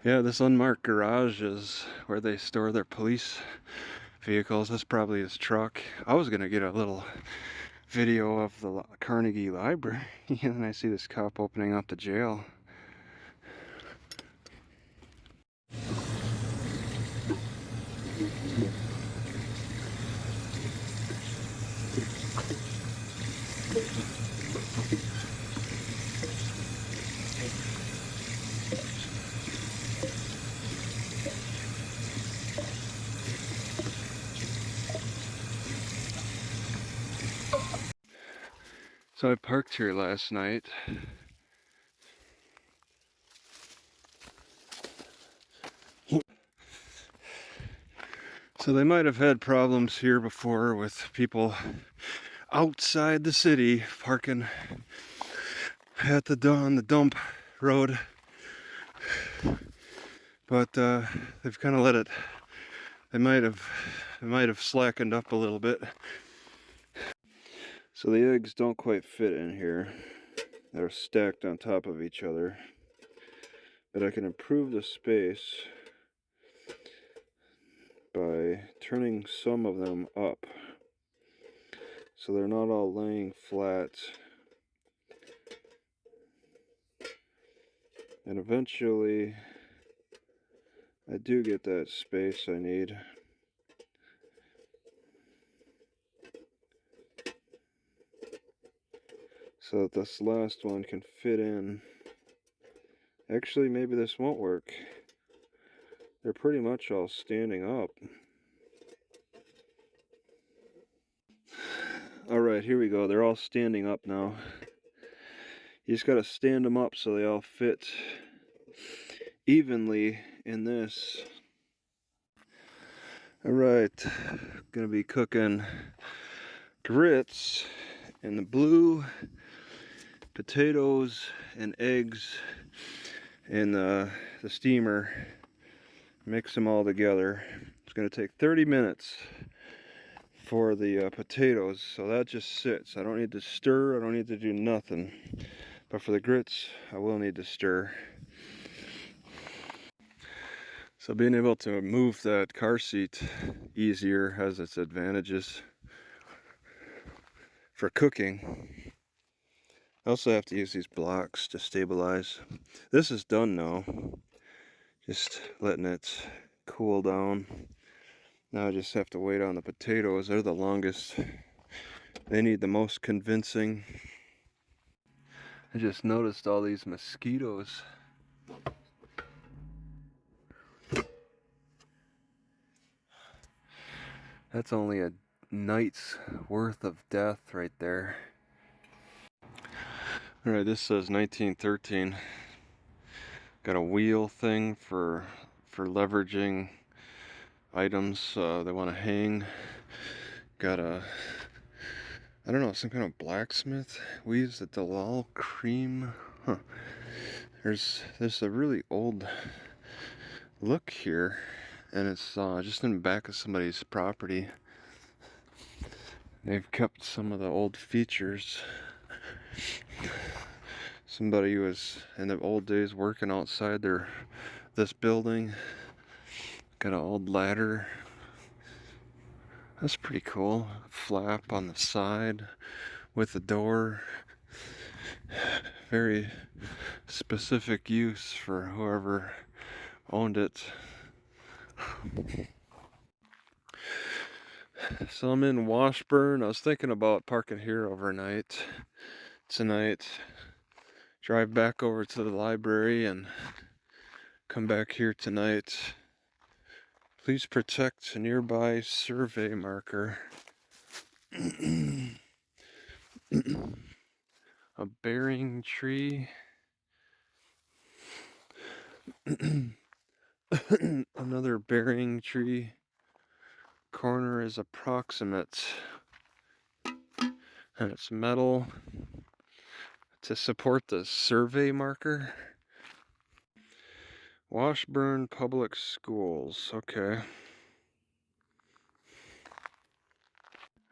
Yeah, this unmarked garage is where they store their police vehicles. That's probably his truck. I was gonna get a little video of the Carnegie Library, and then I see this cop opening up the jail. So I parked here last night. So they might have had problems here before with people outside the city parking at on the dump road, but they've kind of let it. They might have slackened up a little bit. So the eggs don't quite fit in here. They're stacked on top of each other, but I can improve the space by turning some of them up so they're not all laying flat. And eventually I do get that space I need. So that this last one can fit in. Actually, maybe this won't work. They're pretty much all standing up. Alright, here we go. They're all standing up now. You just gotta stand them up so they all fit evenly in this. Alright, gonna be cooking grits in the blue, potatoes and eggs in the steamer. Mix them all together. It's gonna take 30 minutes for the potatoes, so that just sits. I don't need to stir, I don't need to do nothing. But for the grits, I will need to stir. So being able to move that car seat easier has its advantages for cooking. I also have to use these blocks to stabilize. This is done now. Just letting it cool down. Now I just have to wait on the potatoes. They're the longest. They need the most convincing. I just noticed all these mosquitoes. That's only a night's worth of death right there. Alright, this says 1913. Got a wheel thing for leveraging items they want to hang. Got a, I don't know, some kind of blacksmith. We use the Dalal cream. Huh. There's a really old look here, and it's just in the back of somebody's property. They've kept some of the old features. Somebody was in the old days working outside this building. Got an old ladder. That's pretty cool. Flap on the side with the door. Very specific use for whoever owned it. So I'm in Washburn. I was thinking about parking here overnight tonight. Drive back over to the library and come back here tonight. Please protect a nearby survey marker. A bearing tree. Another bearing tree. Corner is approximate. And it's metal to support the survey marker. Washburn Public Schools. Okay.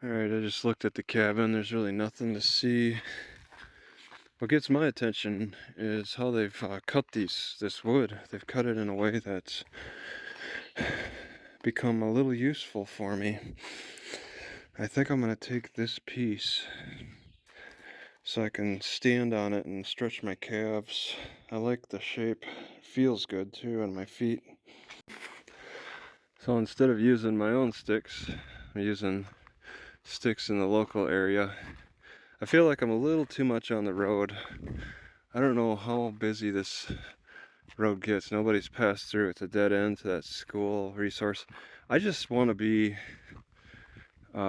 Alright, I just looked at the cabin. There's really nothing to see. What gets my attention is how they've cut this wood. They've cut it in a way that's become a little useful for me. I think I'm going to take this piece so I can stand on it and stretch my calves. I like the shape. It feels good too on my feet. So instead of using my own sticks, I'm using sticks in the local area. I feel like I'm a little too much on the road. I don't know how busy this road gets. Nobody's passed through. It's a dead end to that school resource. I just want to be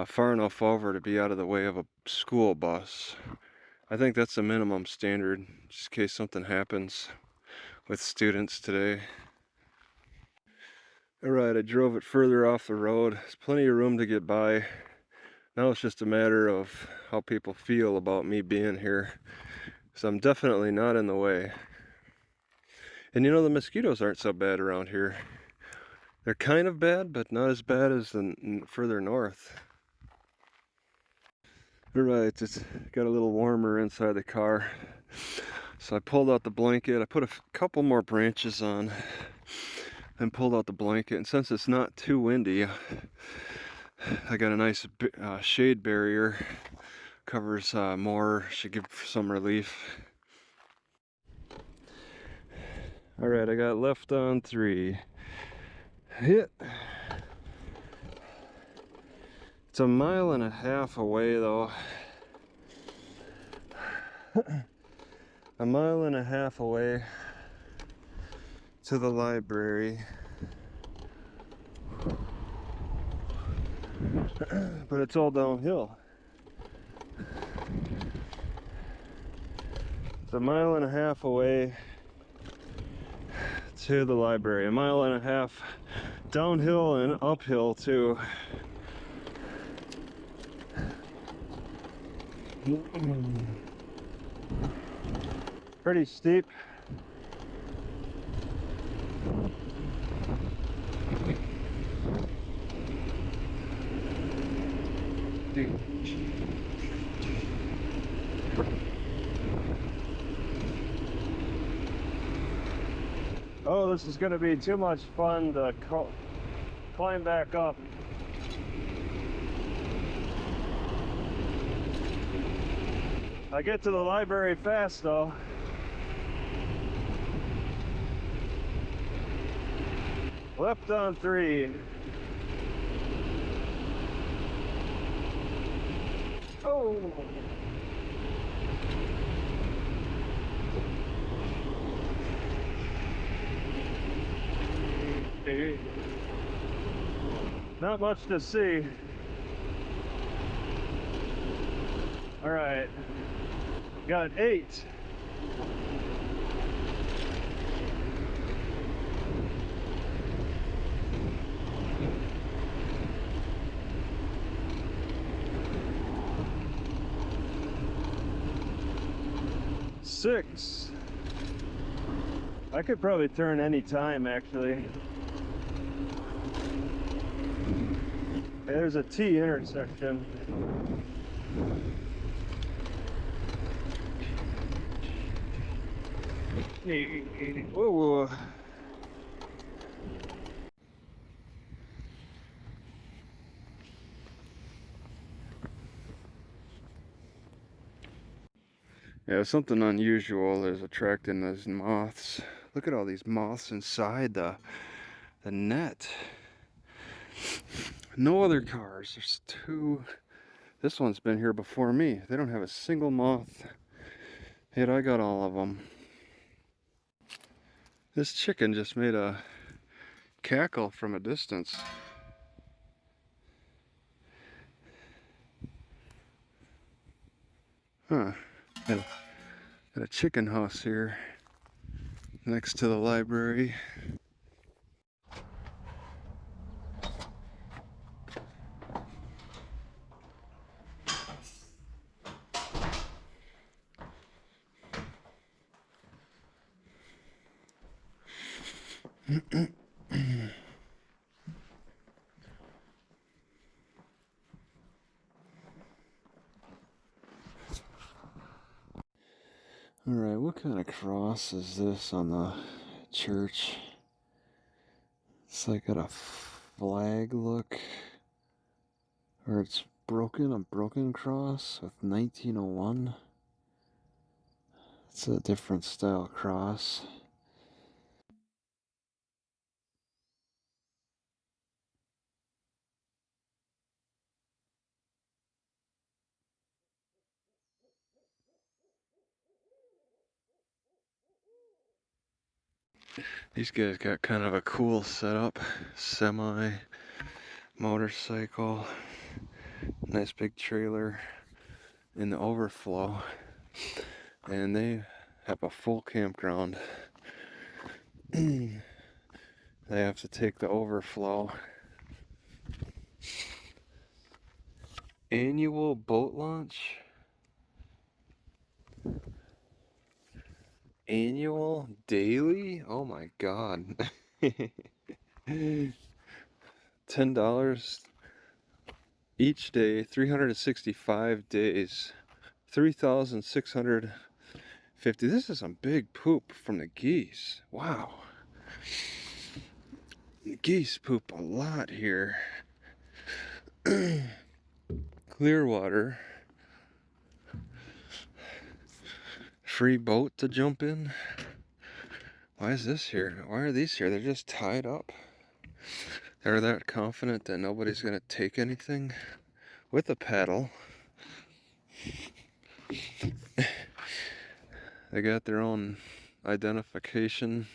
far enough over to be out of the way of a school bus. I think that's the minimum standard, just in case something happens with students today. Alright, I drove it further off the road. There's plenty of room to get by. Now it's just a matter of how people feel about me being here. So I'm definitely not in the way. And you know, the mosquitoes aren't so bad around here. They're kind of bad, but not as bad as the further north. Alright, it's got a little warmer inside the car. So I pulled out the blanket. I put a couple more branches on and pulled out the blanket. And since it's not too windy, I got a nice shade barrier. Covers more, should give some relief. Alright, I got left on 3. Hit. It's a 1.5 miles away though. 1.5 miles away to the library. But it's all downhill. It's 1.5 miles away to the library. 1.5 miles downhill and uphill too. Pretty steep. Oh, this is going to be too much fun to climb back up. I get to the library fast though. Left on 3. Oh! Not much to see. All right, got 8. Six. I could probably turn any time actually. There's a T intersection. Whoa. Yeah, something unusual is attracting those moths. Look at all these moths inside the net. No other cars. There's 2. This one's been here before me. They don't have a single moth. Yet I got all of them. This chicken just made a cackle from a distance. Huh. Got a chicken house here next to the library. kind of cross is this on the church? It's like got a flag look. Or it's broken, a broken cross with 1901. It's a different style cross. These guys got kind of a cool setup. Semi, motorcycle, nice big trailer in the overflow. And they have a full campground. They have to take the overflow. Annual boat launch? Annual? Daily? Oh my god. $10 each day, 365 days, 3,650. This is some big poop from the geese. Wow. The geese poop a lot here. Clearwater. Free boat to jump in. Why is this here? Why are these here? They're just tied up. They're that confident that nobody's gonna take anything with a paddle. They got their own identification.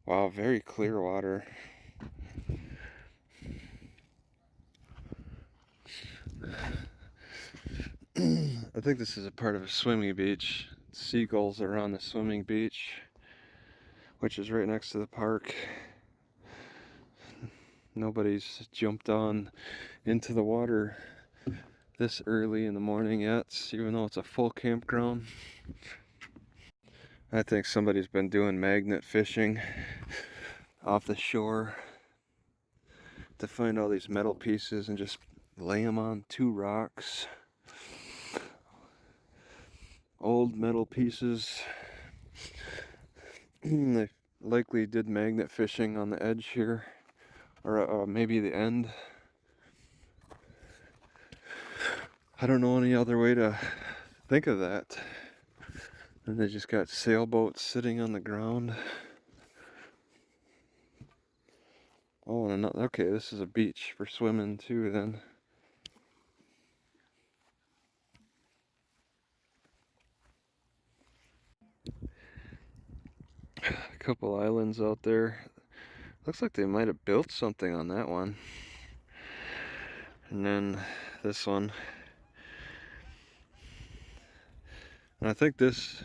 Wow, very clear water. I think this is a part of a swimming beach. Seagulls are on the swimming beach, which is right next to the park. Nobody's jumped on into the water this early in the morning yet, even though it's a full campground. I think somebody's been doing magnet fishing off the shore to find all these metal pieces and just lay them on two rocks. Old metal pieces. They likely did magnet fishing on the edge here, or maybe the end. I don't know any other way to think of that. And they just got sailboats sitting on the ground. Oh, and okay, this is a beach for swimming too then. A couple islands out there. Looks like they might have built something on that one. And then this one. And I think this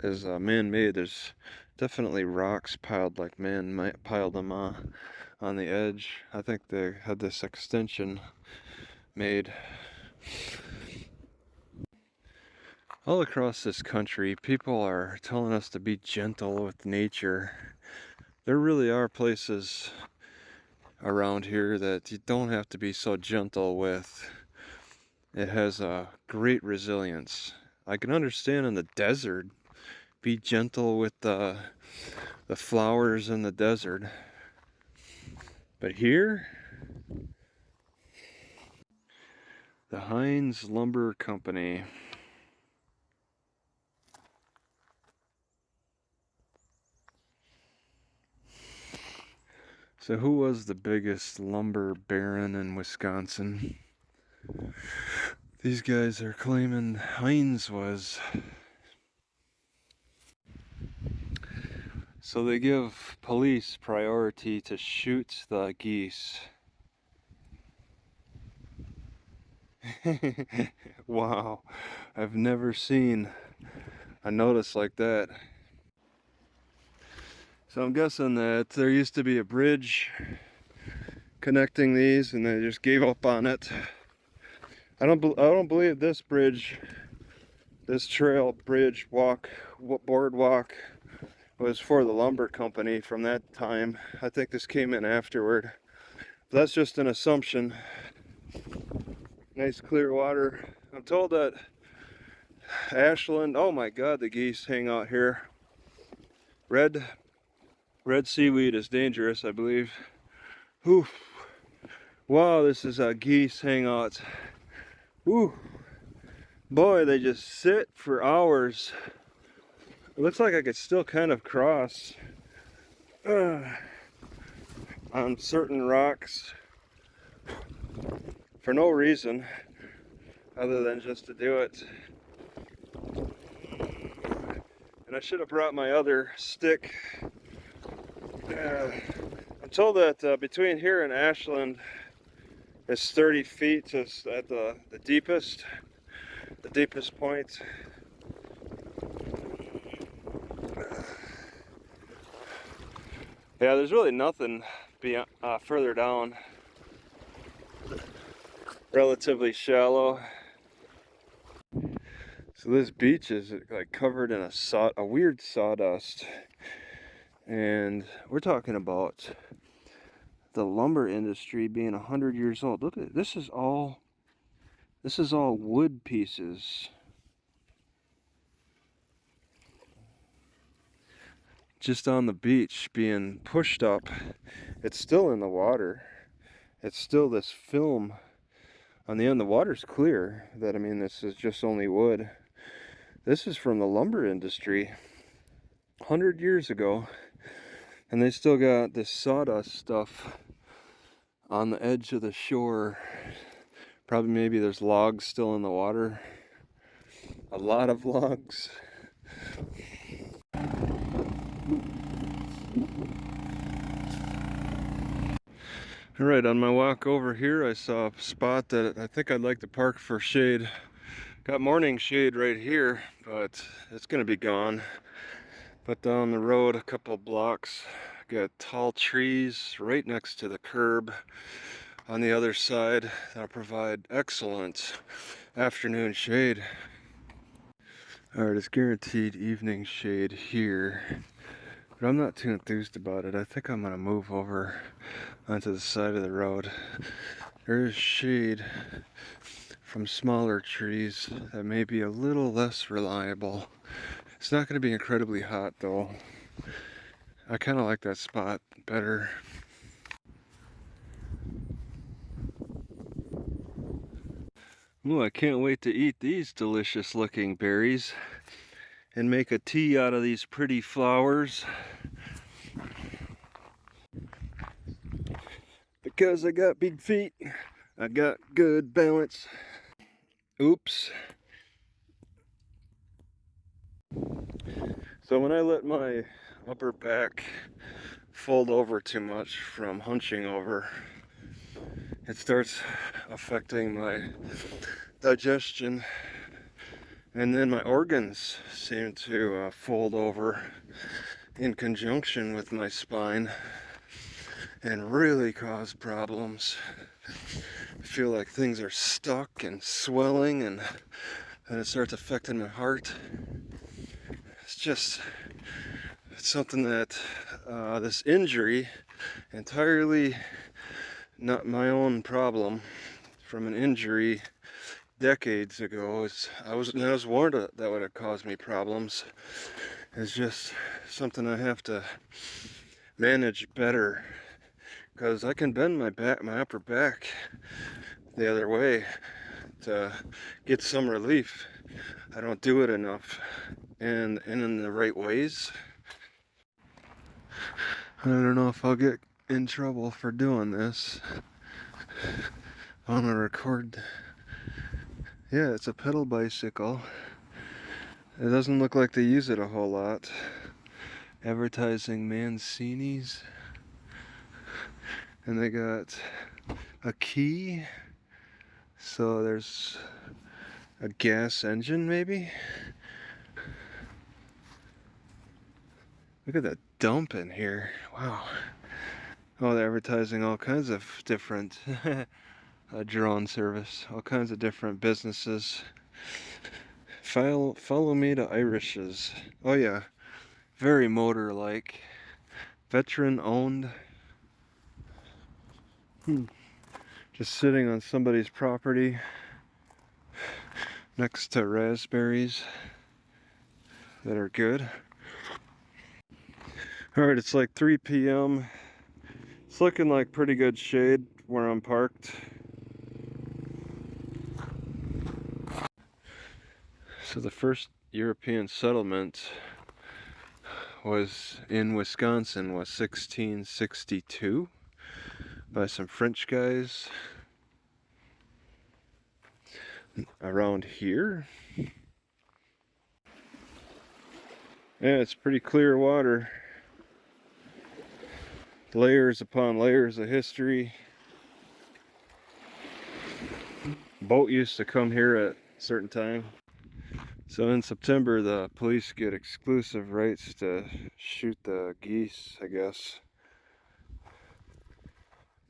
is man-made. There's definitely rocks piled like man piled them on the edge. I think they had this extension made. All across this country, people are telling us to be gentle with nature. There really are places around here that you don't have to be so gentle with. It has a great resilience. I can understand in the desert, be gentle with the flowers in the desert. But here, the Heinz Lumber Company. So who was the biggest lumber baron in Wisconsin? These guys are claiming Heinz was. So they give police priority to shoot the geese. Wow, I've never seen a notice like that. So I'm guessing that there used to be a bridge connecting these and they just gave up on it. I don't believe this bridge, this trail, bridge, boardwalk was for the lumber company from that time. I think this came in afterward. But that's just an assumption. Nice clear water. I'm told that Ashland. Oh my God, the geese hang out here. Red seaweed is dangerous, I believe. Whew. Wow, this is a geese hangout. Whew. Boy, they just sit for hours. It looks like I could still kind of cross on certain rocks for no reason other than just to do it. And I should have brought my other stick. I'm told that between here and Ashland is 30 feet just at the deepest point. Yeah, there's really nothing beyond, further down. Relatively shallow. So this beach is like covered in a weird sawdust, and we're talking about the lumber industry being 100 years old. Look at this is all wood pieces. Just on the beach being pushed up. It's still in the water. It's still this film on the end. The water's clear. That, I mean, this is just only wood. This is from the lumber industry 100 years ago, and they still got this sawdust stuff on the edge of the shore. Probably maybe there's logs still in the water. A lot of logs. Alright, on my walk over here I saw a spot that I think I'd like to park for shade. Got morning shade right here, but it's gonna be gone. But down the road a couple blocks, got tall trees right next to the curb on the other side that'll provide excellent afternoon shade. Alright, it's guaranteed evening shade here, but I'm not too enthused about it. I think I'm gonna move over onto the side of the road. There is shade from smaller trees that may be a little less reliable. It's not going to be incredibly hot though. I kind of like that spot better. Ooh, I can't wait to eat these delicious looking berries and make a tea out of these pretty flowers. Because I got big feet, I got good balance. Oops. So when I let my upper back fold over too much from hunching over, it starts affecting my digestion, and then my organs seem to fold over in conjunction with my spine and really cause problems. I feel like things are stuck and swelling, and then it starts affecting my heart. It's something that this injury, entirely not my own problem, from an injury decades ago. I was warned that would have caused me problems. It's just something I have to manage better, because I can bend my upper back the other way to get some relief. I don't do it enough and in the right ways. I don't know if I'll get in trouble for doing this. I want to record. Yeah, it's a pedal bicycle. It doesn't look like they use it a whole lot. Advertising Mancini's. And they got a key. So there's a gas engine maybe? Look at that dump in here. Wow. Oh, they're advertising all kinds of different drone service. All kinds of different businesses. Follow me to Irish's. Oh yeah. Very motor-like. Veteran owned. Just sitting on somebody's property. next to raspberries that are good. Alright, it's like 3 p.m. It's looking like pretty good shade where I'm parked. So the first European settlement was in Wisconsin, was 1662 by some French guys around here. Yeah, it's pretty clear water. Layers upon layers of history. Boat used to come here at a certain time. So in September, the police get exclusive rights to shoot the geese, I guess.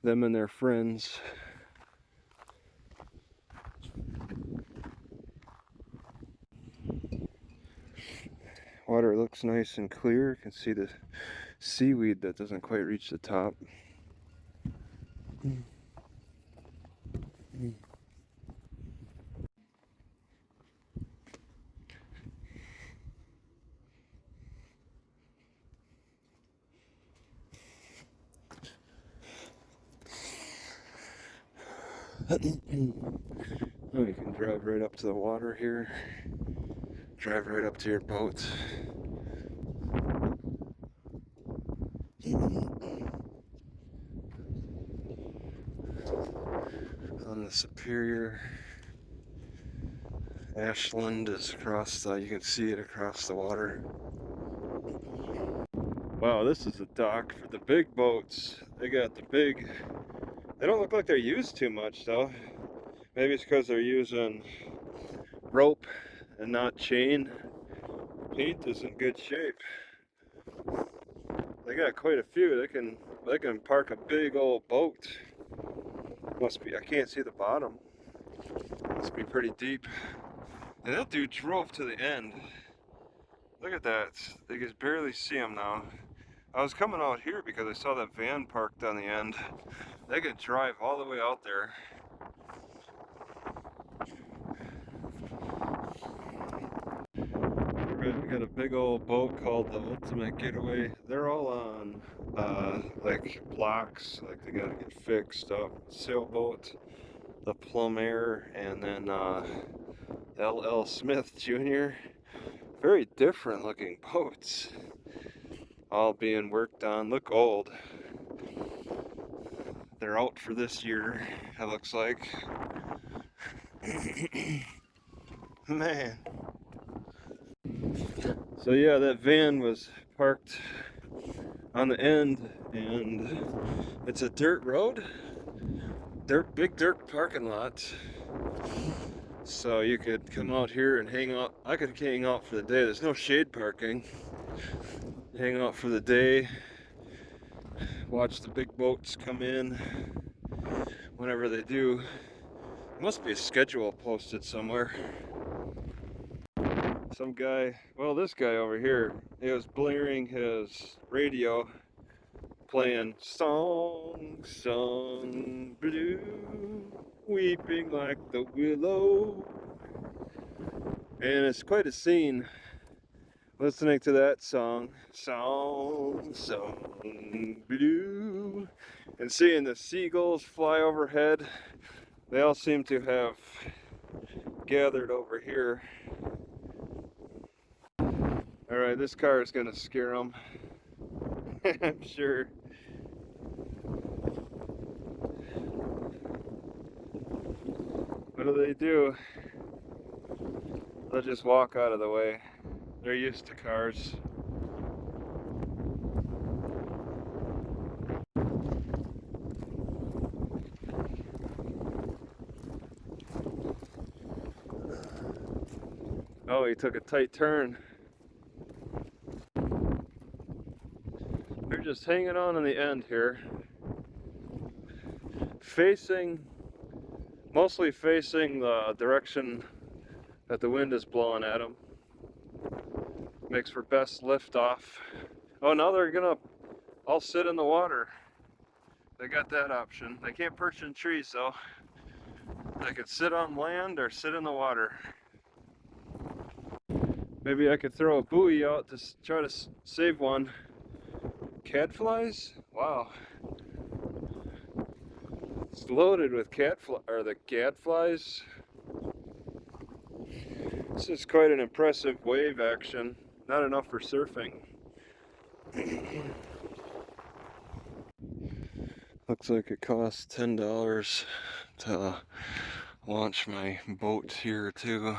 Them and their friends. Water looks nice and clear. You can see the seaweed that doesn't quite reach the top. Oh, you can drive right up to the water here. Drive right up to your boat. On the Superior, Ashland is across the, you can see it across the water. Wow, this is the dock for the big boats. They got the big, they don't look like they're used too much though. Maybe it's because they're using rope and not chain. Paint is in good shape. They got quite a few. They can park a big old boat. Must be, I can't see the bottom. Must be pretty deep. And that dude drove to the end. Look at that. They can barely see him now. I was coming out here because I saw that van parked on the end. They could drive all the way out there. We got a big old boat called the Ultimate Getaway. They're all on like blocks, like they gotta get fixed up. Sailboat, the Plum Air, and then L.L. Smith Jr. Very different looking boats. All being worked on. Look old. They're out for this year, it looks like. Man. So yeah, that van was parked on the end, and it's a dirt road, big dirt parking lot. So you could come out here and hang out. I could hang out for the day. There's no shade parking. Hang out for the day. Watch the big boats come in whenever they do. Must be a schedule posted somewhere. Some guy, well, this guy over here, he was blaring his radio, playing song, song, blue, weeping like the willow. And it's quite a scene listening to that song, song, song, blue, and seeing the seagulls fly overhead. They all seem to have gathered over here. Alright, this car is going to scare them. I'm sure. What do? They'll just walk out of the way. They're used to cars. Oh, he took a tight turn. They're just hanging on in the end here. Mostly facing the direction that the wind is blowing at them. Makes for best lift off. Oh, now they're gonna all sit in the water. They got that option. They can't perch in trees though. They could sit on land or sit in the water. Maybe I could throw a buoy out to try to save one. Catflies? Wow. It's loaded with the gadflies. This is quite an impressive wave action. Not enough for surfing. Looks like it costs $10 to launch my boat here too.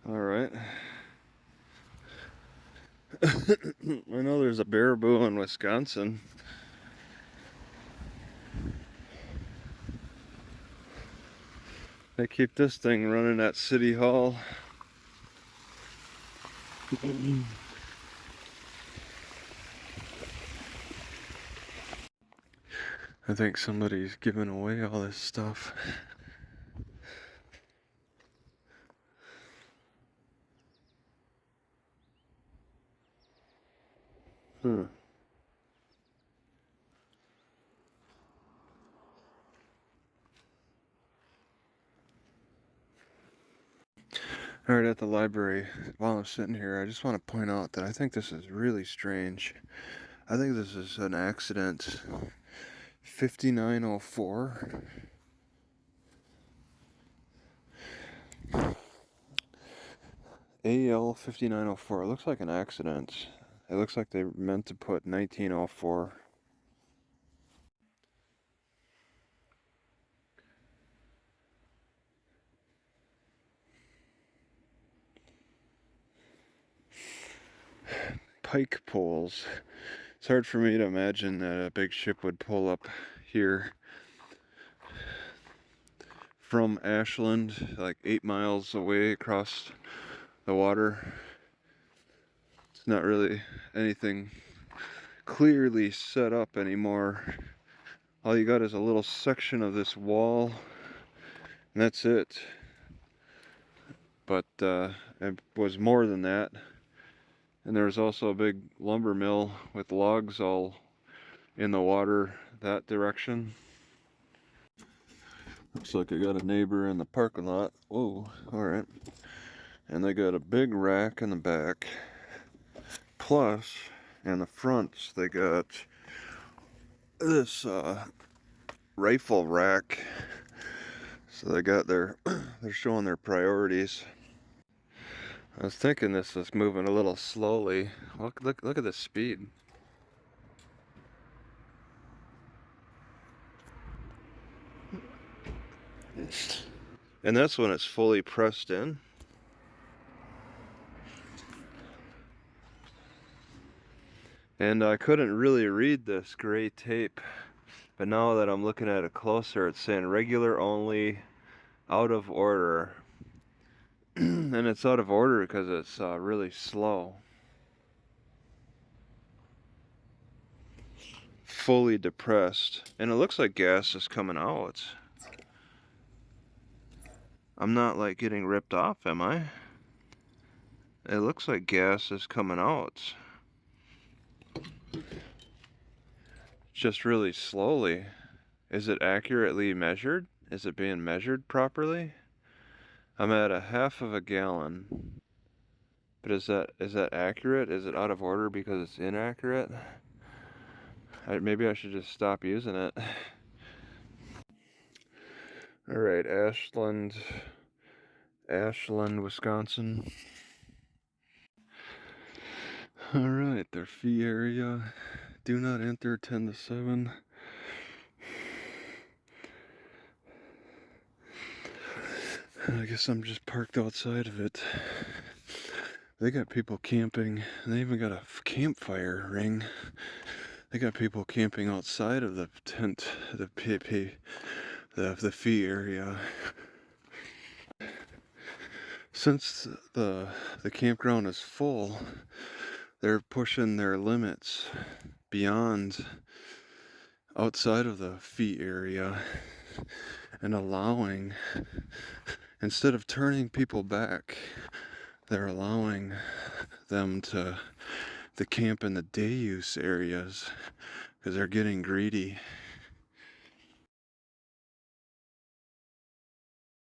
All right. I know there's a baraboo in Wisconsin. They keep this thing running at City Hall. I think somebody's giving away all this stuff. Alright, at the library, while I'm sitting here, I just want to point out that I think this is really strange. I think this is an accident. 5904. AL 5904. It looks like an accident. It looks like they meant to put 1904. Pike poles. It's hard for me to imagine that a big ship would pull up here from Ashland, like 8 miles away across the water. It's not really anything clearly set up anymore. All you got is a little section of this wall, and that's it. But it was more than that. And there was also a big lumber mill with logs all in the water that direction. Looks like I got a neighbor in the parking lot. Whoa, alright. And they got a big rack in the back. Plus, in the front, they got this rifle rack. So they got they're showing their priorities. I was thinking this was moving a little slowly. Look at the speed. And that's when it's fully pressed in. And I couldn't really read this gray tape, but now that I'm looking at it closer, it's saying regular only, out of order. And it's out of order because it's really slow. Fully depressed. And it looks like gas is coming out. I'm not like getting ripped off, am I? It looks like gas is coming out. Just really slowly. Is it accurately measured? Is it being measured properly? I'm at a half of a gallon. But is that accurate? Is it out of order because it's inaccurate? Maybe I should just stop using it. Alright, Ashland, Wisconsin. Alright, their fee area. Do not enter 10 to 7. I guess I'm just parked outside of it. They got people camping, and they even got a campfire ring. They got people camping outside of the tent, the fee area. Since the campground is full, they're pushing their limits beyond outside of the fee area and allowing, instead of turning people back, they're allowing them to camp in the day use areas because they're getting greedy